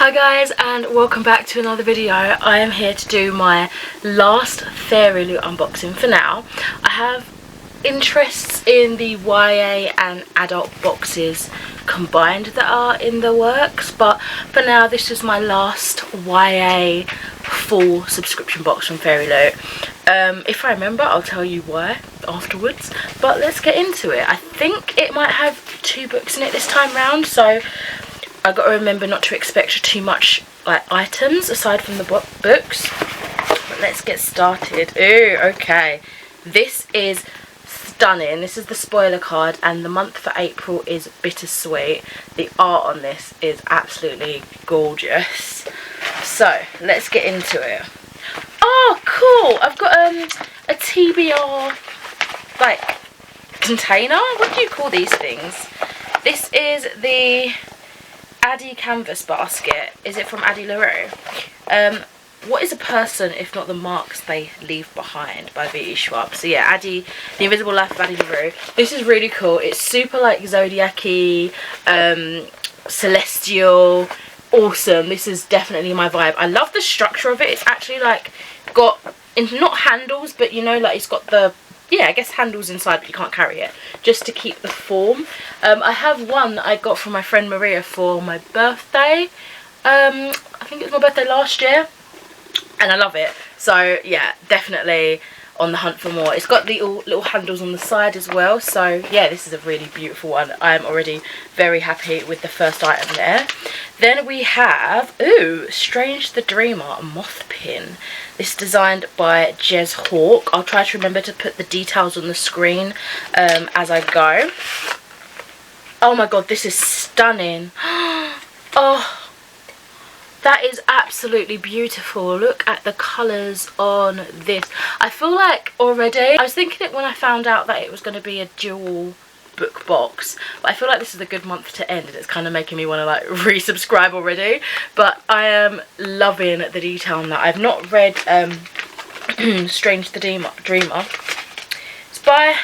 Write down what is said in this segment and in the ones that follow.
Hi guys, and welcome back to another video. I am here to do my last Fairyloot unboxing for now. I have interests in the YA and adult boxes combined that are in the works, but for now this is my last YA full subscription box from Fairyloot. If I remember, I'll tell you why afterwards, but let's get into it. I think it might have 2 books in it this time round, so I've got to remember not to expect too much like items aside from the books. But let's get started. Ooh, okay. This is stunning. This is the spoiler card, and the month for April is Bittersweet. The art on this is absolutely gorgeous. So let's get into it. Oh, cool! I've got a TBR like container. What do you call these things? This is the Addy canvas basket. Is it from Addy LaRue? What is a person if not the marks they leave behind by V.E. Schwab? So yeah, Addy, The Invisible Life of Addy LaRue. This is really cool. It's super like zodiac-y, celestial, awesome. This is definitely my vibe. I love the structure of it. It's actually like got not handles, but you know, like it's got the, yeah, I guess handles inside, but you can't carry it, just to keep the form. I have one that I got from my friend Maria for my birthday. I think it was my birthday last year, and I love it. So yeah, definitely on the hunt for more. It's got the little handles on the side as well, so yeah, this is a really beautiful one. I'm already very happy with the first item there. Then we have, ooh, Strange the Dreamer moth pin. This is designed by Jez Hawk. I'll try to remember to put the details on the screen as I go. Oh my god, this is stunning. Oh, that is absolutely beautiful. Look at the colours on this. I feel like already, I was thinking it when I found out that it was going to be a dual book box, but I feel like this is a good month to end, and it's kind of making me want to like resubscribe already. But I am loving the detail on that. I've not read Strange the Dreamer. It's by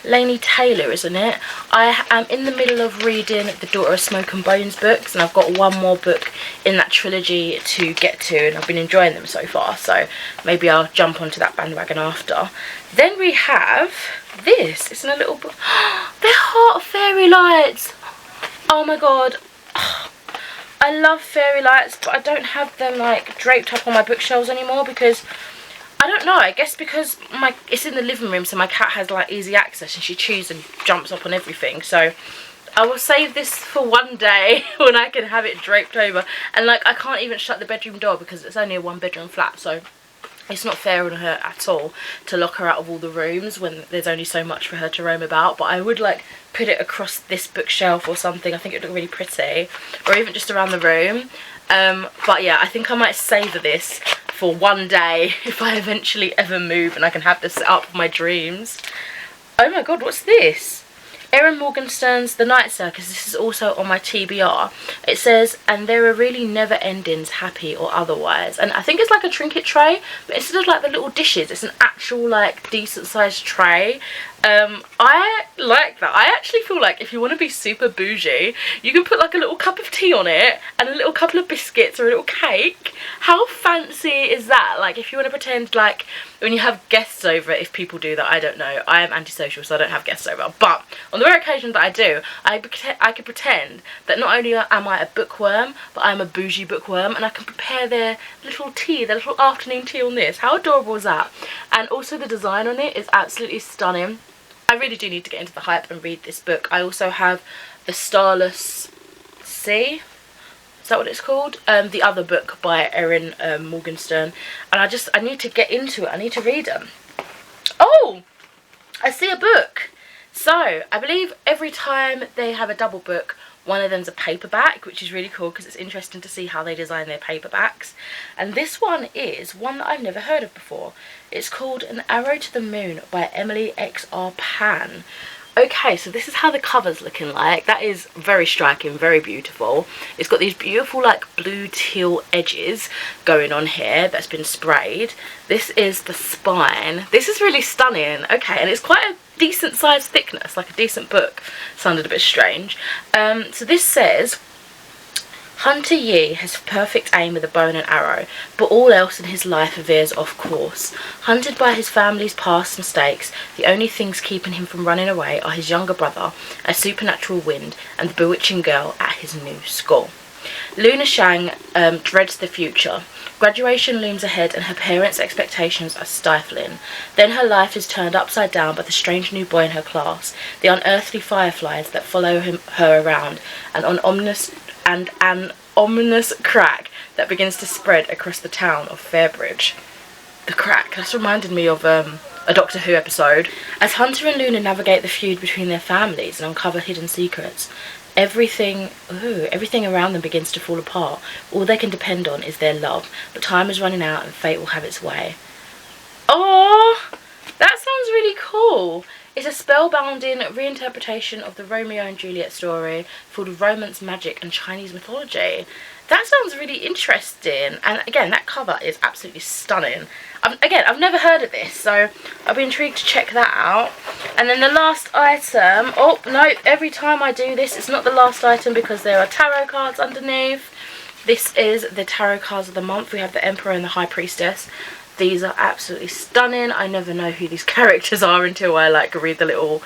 Laini Taylor, isn't it? I am in the middle of reading the Daughter of Smoke and Bones books, and I've got one more book in that trilogy to get to, and I've been enjoying them so far, so maybe I'll jump onto that bandwagon after. Then we have this. It's in a little book. They're Heart of Fairy Lights. Oh my god. I love fairy lights, but I don't have them like draped up on my bookshelves anymore because I don't know, I guess because it's in the living room, so my cat has like easy access and she chews and jumps up on everything. So I will save this for one day when I can have it draped over. And like, I can't even shut the bedroom door because it's only a 1-bedroom flat, so it's not fair on her at all to lock her out of all the rooms when there's only so much for her to roam about. But I would like put it across this bookshelf or something. I think it would look really pretty, or even just around the room. But yeah, I think I might savour this for one day if I eventually ever move and I can have this set up for my dreams. Oh my god, what's this? Erin Morgenstern's The Night Circus. This is also on my TBR. It says, and there are really never endings, happy or otherwise. And I think it's like a trinket tray, but instead of like the little dishes, it's an actual like decent sized tray. I like that. I actually feel like if you want to be super bougie, you can put like a little cup of tea on it and a little couple of biscuits or a little cake. How fancy is that? Like, if you want to pretend like when you have guests over, if people do that, I don't know. I am antisocial, so I don't have guests over. But on the rare occasion that I do, I can pretend that not only am I a bookworm, but I'm a bougie bookworm, and I can prepare their little tea, their little afternoon tea on this. How adorable is that? And also the design on it is absolutely stunning. I really do need to get into the hype and read this book. I also have The Starless Sea. Is that what it's called? The other book by Erin Morgenstern. And I need to get into it. I need to read them. Oh! I see a book. So, I believe every time they have a double book, one of them's a paperback, which is really cool because it's interesting to see how they design their paperbacks. And this one is one that I've never heard of before. It's called An Arrow to the Moon by Emily Xrpan. Okay, so this is how the cover's looking like. That is very striking, very beautiful. It's got these beautiful like blue teal edges going on here that's been sprayed. This is the spine. This is really stunning. Okay, and it's quite a decent size thickness, like a decent book. Sounded a bit strange. So this says, Hunter Yi has perfect aim with a bow and an arrow, but all else in his life veers off course. Hunted by his family's past mistakes, the only things keeping him from running away are his younger brother, a supernatural wind, and the bewitching girl at his new school. Luna Shang dreads the future. Graduation looms ahead and her parents' expectations are stifling. Then her life is turned upside down by the strange new boy in her class, the unearthly fireflies that follow her around, and an ominous crack that begins to spread across the town of Fairbridge. The crack, that's reminded me of a Doctor Who episode. As Hunter and Luna navigate the feud between their families and uncover hidden secrets, everything around them begins to fall apart. All they can depend on is their love, but time is running out and fate will have its way. Oh, that sounds really cool. It's a spellbinding reinterpretation of the Romeo and Juliet story, filled with romance, magic and Chinese mythology. That sounds really interesting, and again, that cover is absolutely stunning. I've never heard of this, so I'll be intrigued to check that out. And then the last item, oh no, every time I do this, it's not the last item because there are tarot cards underneath. This is the tarot cards of the month. We have the Emperor and the High Priestess. These are absolutely stunning. I never know who these characters are until I read the little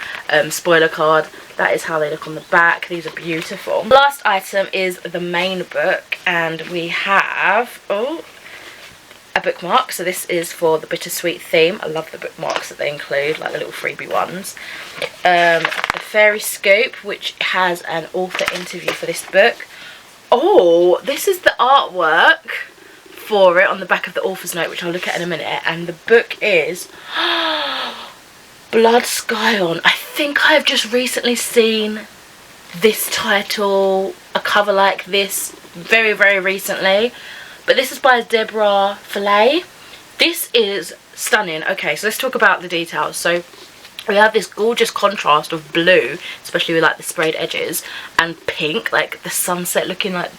spoiler card. That is how they look on the back. These are beautiful. Last item is the main book, and we have a bookmark. So this is for the bittersweet theme. I love the bookmarks that they include, like the little freebie ones. The Fairy Scoop, which has an author interview for this book. Oh, this is the artwork for it on the back of the author's note, which I'll look at in a minute, and the book is Blood Scion. I think I have just recently seen this title, a cover like this, very, very recently, but this is by Deborah Fillet. This is stunning. Okay, so let's talk about the details. So we have this gorgeous contrast of blue, especially with the sprayed edges, and pink, like the sunset looking like,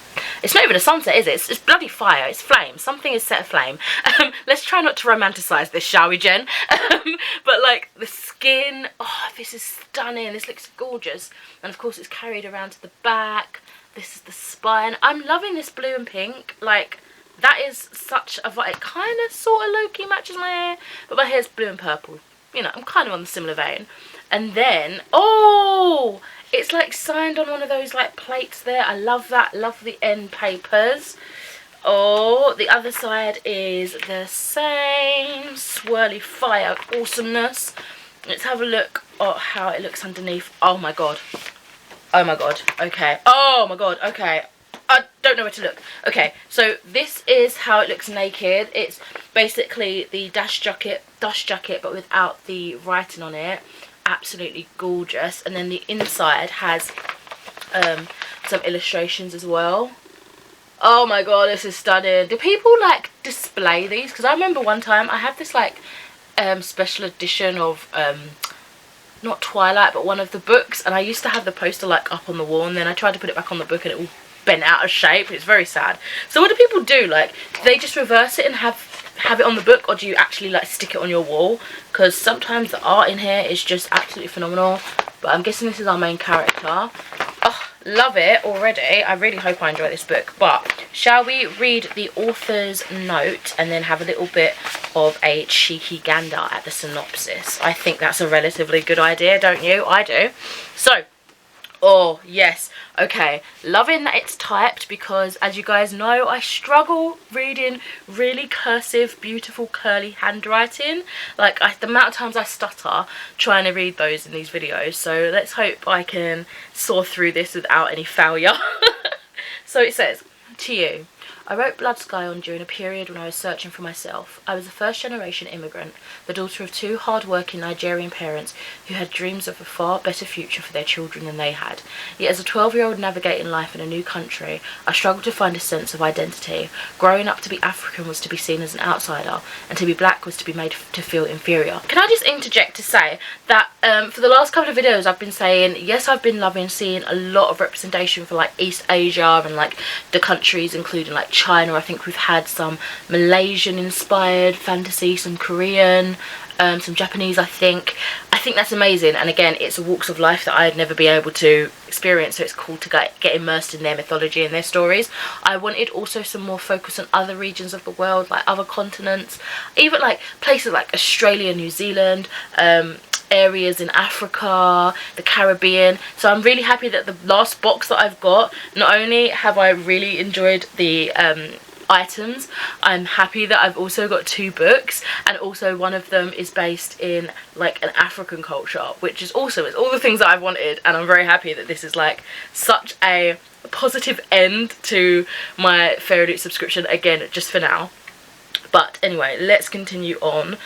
it's not even a sunset, is it? It's bloody fire, it's flame, something is set aflame. Let's try not to romanticize this, shall we, Jen? But the skin, oh, this is stunning, this looks gorgeous. And of course it's carried around to the back. This is the spine. I'm loving this blue and pink, that is such a vibe. It kind of sort of low-key matches my hair, but my hair's blue and purple. You know, I'm kind of on the similar vein. And then, oh, it's signed on one of those plates there. I love that. Love the end papers. Oh, the other side is the same swirly fire awesomeness. Let's have a look at how it looks underneath. Oh my god. Oh my god. Okay. Oh my god. Okay. I don't know where to look. Okay, so this is how it looks naked. It's basically the dust jacket, but without the writing on it. Absolutely gorgeous. And then the inside has some illustrations as well. Oh my god, this is stunning. Do people display these? Because I remember one time I had this special edition of not Twilight, but one of the books, and I used to have the poster up on the wall, and then I tried to put it back on the book and it all bent out of shape. It's very sad. So what do people do? Do they just reverse it and have it on the book, or do you actually stick it on your wall? Because sometimes the art in here is just absolutely phenomenal. But I'm guessing this is our main character. Oh, love it already. I really hope I enjoy this book. But shall we read the author's note and then have a little bit of a cheeky gander at the synopsis? I think that's a relatively good idea, don't you? I do. So, oh yes, okay, loving that it's typed, because as you guys know, I struggle reading really cursive, beautiful, curly handwriting. The amount of times I stutter trying to read those in these videos, so let's hope I can soar through this without any failure. So it says, to you, I wrote Blood Scion during a period when I was searching for myself. I was a first-generation immigrant, the daughter of two hard-working Nigerian parents who had dreams of a far better future for their children than they had. Yet as a 12-year-old navigating life in a new country, I struggled to find a sense of identity. Growing up to be African was to be seen as an outsider, and to be black was to be made to feel inferior. Can I just interject to say that for the last couple of videos I've been saying, yes, I've been loving seeing a lot of representation for East Asia and the countries including China. I think we've had some Malaysian inspired fantasy, some Korean, some Japanese. I think think that's amazing, and again, it's walks of life that I'd never be able to experience, so it's cool to get immersed in their mythology and their stories. I wanted also some more focus on other regions of the world, like other continents, even like places like Australia, New Zealand, areas in Africa, the Caribbean. So I'm really happy that the last box that I've got, not only have I really enjoyed the items, I'm happy that I've also got 2 books, and also one of them is based in like an African culture, which is awesome. It's all the things that I've wanted, and I'm very happy that this is like such a positive end to my Fairyloot subscription, again just for now. But anyway, let's continue on.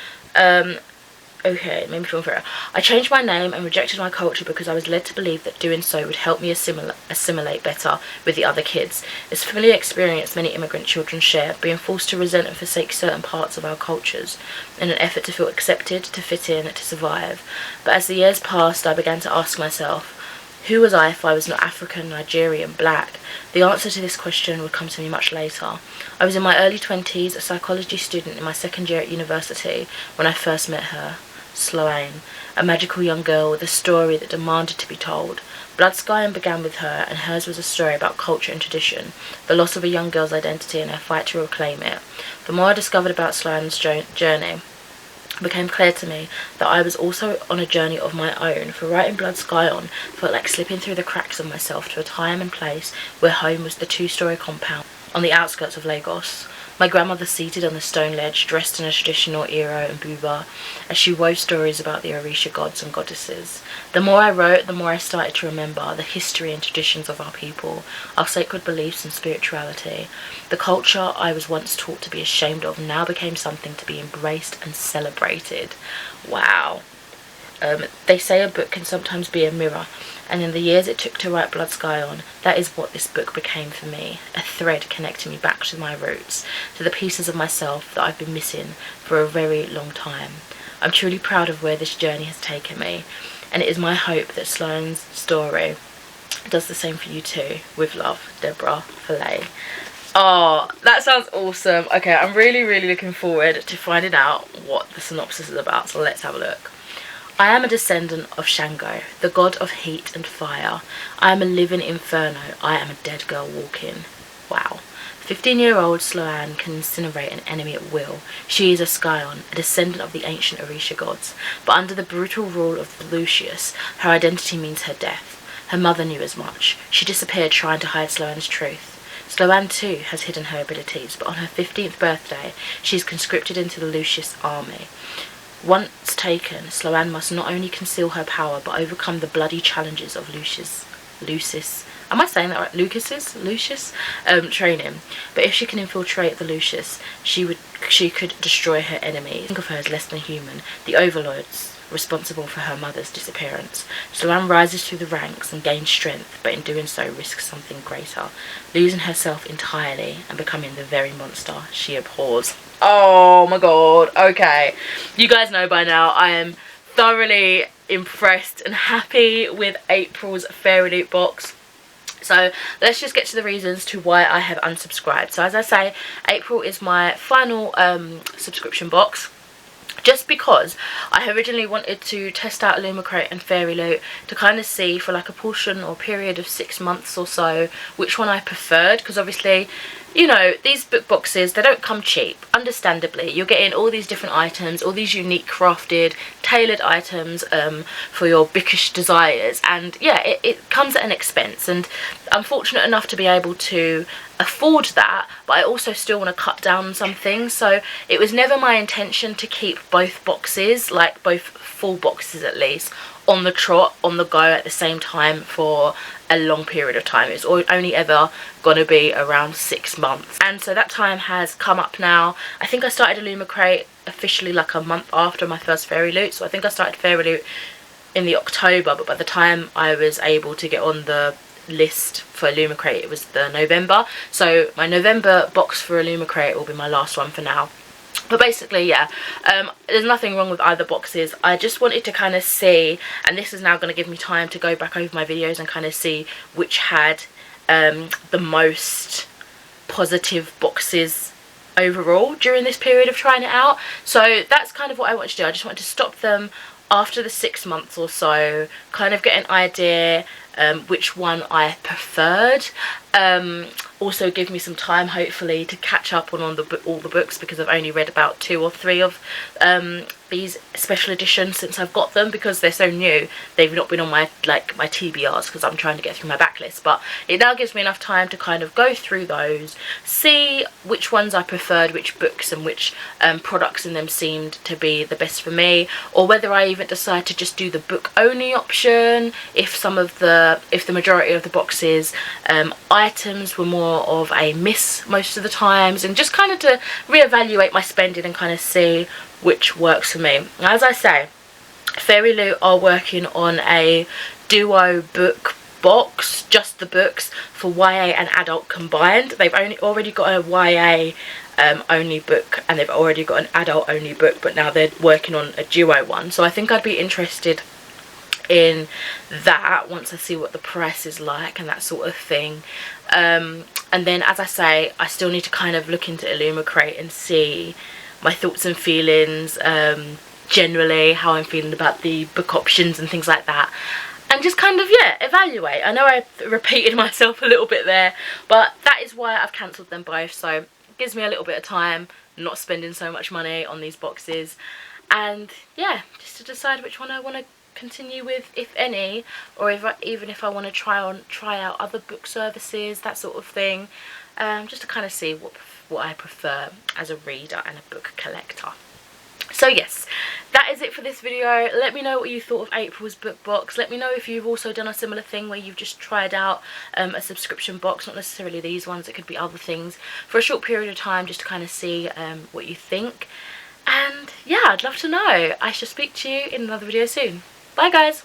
Okay, made me feel unfair. I changed my name and rejected my culture because I was led to believe that doing so would help me assimilate better with the other kids. It's a familiar experience many immigrant children share, being forced to resent and forsake certain parts of our cultures in an effort to feel accepted, to fit in, to survive. But as the years passed, I began to ask myself, who was I if I was not African, Nigerian, black? The answer to this question would come to me much later. I was in my early 20s, a psychology student in my 2nd year at university, when I first met her. Sloane, a magical young girl with a story that demanded to be told. Blood Skyline began with her, and hers was a story about culture and tradition, the loss of a young girl's identity and her fight to reclaim it. The more I discovered about Sloane's journey, it became clear to me that I was also on a journey of my own, for writing Blood Skyline felt like slipping through the cracks of myself to a time and place where home was the 2-story compound on the outskirts of Lagos. My grandmother seated on the stone ledge, dressed in a traditional Iro and buba, as she wove stories about the Orisha gods and goddesses. The more I wrote, the more I started to remember the history and traditions of our people, our sacred beliefs and spirituality. The culture I was once taught to be ashamed of now became something to be embraced and celebrated. Wow. They say a book can sometimes be a mirror, and in the years it took to write Blood Skyline, that is what this book became for me, a thread connecting me back to my roots, to the pieces of myself that I've been missing for a very long time. I'm truly proud of where this journey has taken me, and it is my hope that Sloane's story does the same for you too. With love, Deborah Fillet. Oh, that sounds awesome. Okay, I'm really looking forward to finding out what the synopsis is about, so let's have a look. I am a descendant of Shango, the god of heat and fire. I am a living inferno. I am a dead girl walking. Wow. 15-year-old Sloane can incinerate an enemy at will. She is a Scion, a descendant of the ancient Orisha gods. But under the brutal rule of Lucius, her identity means her death. Her mother knew as much. She disappeared trying to hide Sloane's truth. Sloane too has hidden her abilities, but on her 15th birthday, she is conscripted into the Lucius army. Once taken, Sloane must not only conceal her power, but overcome the bloody challenges of Lucius, am I saying that right? Lucius training. But if she can infiltrate the Lucius, she could destroy her enemies. Think of her as less than human, the overlords responsible for her mother's disappearance. Sloane rises through the ranks and gains strength, but in doing so risks something greater, losing herself entirely and becoming the very monster she abhors. Oh my god, okay. You guys know by now I am thoroughly impressed and happy with April's Fairyloot box. So let's just get to the reasons to why I have unsubscribed. So as I say, April is my final subscription box. Just because I originally wanted to test out Illumicrate and Fairyloot to kind of see for like a portion or period of 6 months or so which one I preferred, because obviously, you know, these book boxes, they don't come cheap, understandably. You're getting all these different items, all these unique crafted, tailored items for your bookish desires, and yeah, it comes at an expense, and I'm fortunate enough to be able to afford that, but I also still want to cut down on some things. So it was never my intention to keep both boxes, like both full boxes at least, on the trot, on the go at the same time for a long period of time. It's only ever gonna be around 6 months, and so that time has come up now. I think I started Illumicrate officially like a month after my first Fairyloot, so I think I started Fairyloot in the October, but by the time I was able to get on the list for Illumicrate, it was the November. So my November box for Illumicrate will be my last one for now. But basically, yeah, there's nothing wrong with either boxes. I just wanted to kind of see, and this is now going to give me time to go back over my videos and kind of see which had the most positive boxes overall during this period of trying it out. So that's kind of what I wanted to do. I just wanted to stop them after the 6 months or so, kind of get an idea which one I preferred. Also give me some time, hopefully, to catch up on all the books, because I've only read about 2 or 3 of these special editions since I've got them, because they're so new. They've not been on my my TBRs, because I'm trying to get through my backlist, but it now gives me enough time to kind of go through those, see which ones I preferred, which books and which products in them seemed to be the best for me, or whether I even decide to just do the book only option if the majority of the boxes items were more of a miss most of the times, and just kind of to reevaluate my spending and kind of see which works for me. As I say, Fairyloot are working on a duo book box, just the books for YA and adult combined. They've already got a YA only book, and they've already got an adult only book, but now they're working on a duo one, so I think I'd be interested in that once I see what the price is like and that sort of thing. And then, as I say, I still need to kind of look into Illumicrate and see my thoughts and feelings, generally how I'm feeling about the book options and things like that, and just kind of, yeah, evaluate. I know I repeated myself a little bit there, but that is why I've cancelled them both, so it gives me a little bit of time, not spending so much money on these boxes, and yeah, just to decide which one I want to continue with, if any, or even if I want to try out other book services, that sort of thing, just to kind of see what I prefer as a reader and a book collector. So yes, that is it for this video. Let me know what you thought of April's book box. Let me know if you've also done a similar thing where you've just tried out a subscription box, not necessarily these ones, it could be other things, for a short period of time, just to kind of see what you think. And yeah, I'd love to know. I shall speak to you in another video soon. Bye guys!